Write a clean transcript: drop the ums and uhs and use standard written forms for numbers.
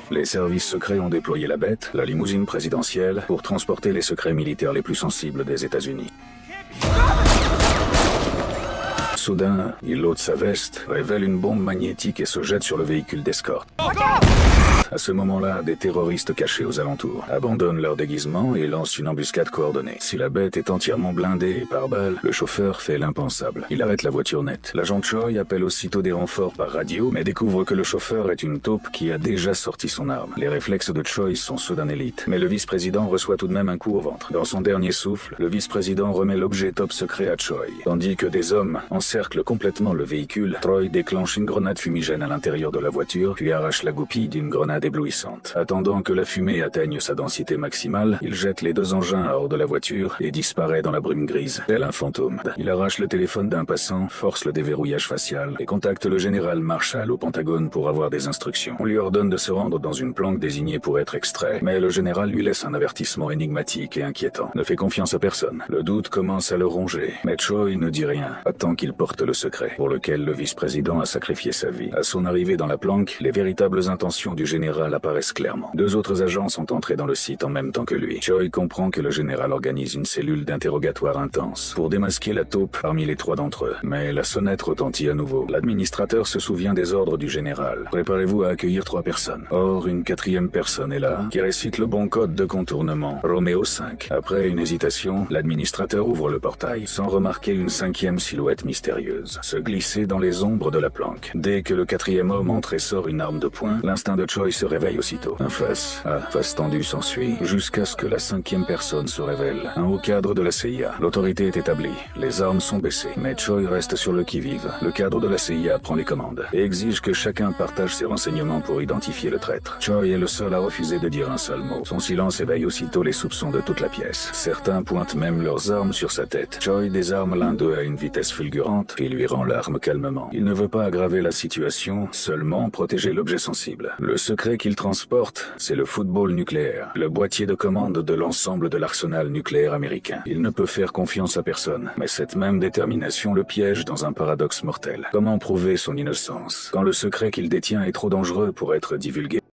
Les services secrets ont déployé la bête, la limousine présidentielle, pour transporter les secrets militaires les plus sensibles des États-Unis. Soudain, il ôte sa veste, révèle une bombe magnétique et se jette sur le véhicule d'escorte. À ce moment-là, des terroristes cachés aux alentours abandonnent leur déguisement et lancent une embuscade coordonnée. Si la bête est entièrement blindée et par balles, le chauffeur fait l'impensable. Il arrête la voiture net. L'agent Choi appelle aussitôt des renforts par radio, mais découvre que le chauffeur est une taupe qui a déjà sorti son arme. Les réflexes de Choi sont ceux d'un élite, mais le vice-président reçoit tout de même un coup au ventre. Dans son dernier souffle, le vice-président remet l'objet top secret à Choi. Tandis que des hommes encerclent complètement le véhicule, Troy déclenche une grenade fumigène à l'intérieur de la voiture, puis arrache la goupille d'une grenade éblouissante. Attendant que la fumée atteigne sa densité maximale, il jette les deux engins hors de la voiture et disparaît dans la brume grise, tel un fantôme. Il arrache le téléphone d'un passant, force le déverrouillage facial et contacte le général Marshall au Pentagone pour avoir des instructions. On lui ordonne de se rendre dans une planque désignée pour être extrait, mais le général lui laisse un avertissement énigmatique et inquiétant. Ne fait confiance à personne. Le doute commence à le ronger, mais Choi ne dit rien, attend qu'il porte le secret, pour lequel le vice-président a sacrifié sa vie. À son arrivée dans la planque, les véritables intentions du général apparaissent clairement. Deux autres agents sont entrés dans le site en même temps que lui. Choi comprend que le général organise une cellule d'interrogatoire intense pour démasquer la taupe parmi les trois d'entre eux. Mais la sonnette retentit à nouveau. L'administrateur se souvient des ordres du général. Préparez-vous à accueillir 3 personnes. Or, une 4e personne est là, qui récite le bon code de contournement, Roméo 5. Après une hésitation, l'administrateur ouvre le portail, sans remarquer une 5e silhouette mystérieuse se glisser dans les ombres de la planque. Dès que le 4e homme entre et sort une arme de poing, l'instinct de Choi se réveille aussitôt. Un face tendu s'ensuit, jusqu'à ce que la 5e personne se révèle. Un haut cadre de la CIA. L'autorité est établie. Les armes sont baissées. Mais Choi reste sur le qui-vive. Le cadre de la CIA prend les commandes et exige que chacun partage ses renseignements pour identifier le traître. Choi est le seul à refuser de dire un seul mot. Son silence éveille aussitôt les soupçons de toute la pièce. Certains pointent même leurs armes sur sa tête. Choi désarme l'un d'eux à une vitesse fulgurante, puis lui rend l'arme calmement. Il ne veut pas aggraver la situation, seulement protéger l'objet sensible. Le secret qu'il transporte, c'est le football nucléaire, le boîtier de commande de l'ensemble de l'arsenal nucléaire américain. Il ne peut faire confiance à personne, mais cette même détermination le piège dans un paradoxe mortel. Comment prouver son innocence quand le secret qu'il détient est trop dangereux pour être divulgué?